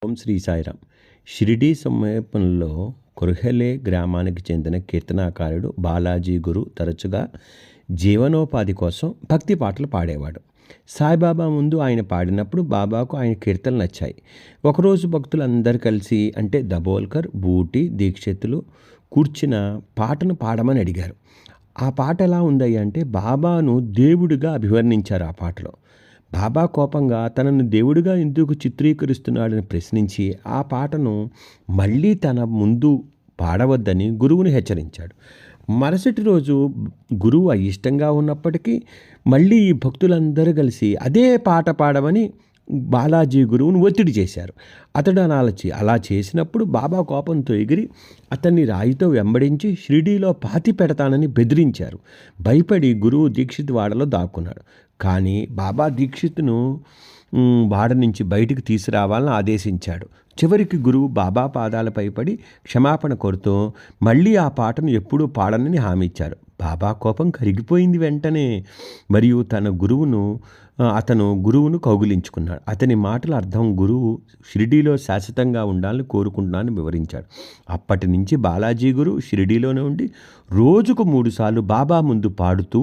ఓం శ్రీ సాయిరామ్. షిరిడీ సమీపంలో కుర్హెలే గ్రామానికి చెందిన కీర్తనాకారుడు బాలాజీ గురు తరచుగా జీవనోపాధి కోసం భక్తి పాటలు పాడేవాడు. సాయిబాబా ముందు ఆయన పాడినప్పుడు బాబాకు ఆయన కీర్తనలు నచ్చాయి. ఒకరోజు భక్తులందరూ కలిసి అంటే దబోల్కర్, బూటి, దీక్షితులు కూర్చిన పాటను పాడమని అడిగారు. ఆ పాట ఎలా ఉందయ్యా అంటే బాబాను దేవుడిగా అభివర్ణించారు ఆ పాటలో. బాబా కోపంగా తనను దేవుడిగా ఎందుకు చిత్రీకరిస్తున్నాడని ప్రశ్నించి ఆ పాటను మళ్ళీ తన ముందు పాడవద్దని గురువుని హెచ్చరించాడు. మరుసటి రోజు గురువు అయిష్టంగా ఉన్నప్పటికీ మళ్ళీ ఈ భక్తులందరూ కలిసి అదే పాట పాడమని బాలాజీ గురువును ఒత్తిడి చేశారు. అతడు అలా చేసినప్పుడు బాబా కోపంతో ఎగిరి అతన్ని రాయితో వెంబడించి షిరిడీలో పాతి పెడతానని బెదిరించారు. భయపడి గురువు దీక్షిత్ వాడలో దాక్కున్నాడు. కానీ బాబా దీక్షిత్ను వాడ నుంచి బయటికి తీసుకురావాలని ఆదేశించాడు. చివరికి గురువు బాబా పాదాలపై పడి క్షమాపణ కోరుతూ మళ్ళీ ఆ పాటను ఎప్పుడూ పాడనని హామీ ఇచ్చారు. బాబా కోపం కరిగిపోయింది వెంటనే. మరియు అతను గురువును కౌగిలించుకున్నాడు. అతని మాటల అర్థం గురువు షిరిడీలో శాశ్వతంగా ఉండాలని కోరుకుంటున్నానని వివరించాడు. అప్పటి నుంచి బాలాజీ గురు షిరిడీలోనే ఉండి రోజుకు 3 సార్లు బాబా ముందు పాడుతూ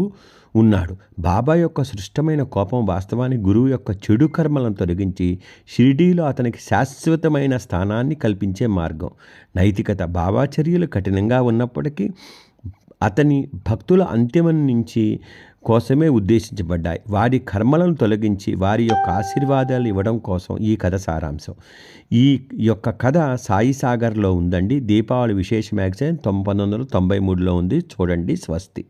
ఉన్నాడు. బాబా యొక్క సృష్టమైన కోపం వాస్తవానికి గురువు యొక్క చెడు కర్మలను తొలగించి షిరిడీలో అతనికి శాశ్వతమైన స్థానాన్ని కల్పించే మార్గం. నైతికత బాబా చర్యలు కఠినంగా ఉన్నప్పటికీ అతని భక్తుల అంత్యం నుంచి కోసమే ఉద్దేశించబడ్డాయి. వారి కర్మలను తొలగించి వారి యొక్క ఆశీర్వాదాలు ఇవ్వడం కోసం ఈ కథ సారాంశం. ఈ యొక్క కథ సాయి సాగర్లో ఉందండి. దీపావళి విశేష మ్యాగజైన్ 1993లో ఉంది. చూడండి. స్వస్తి.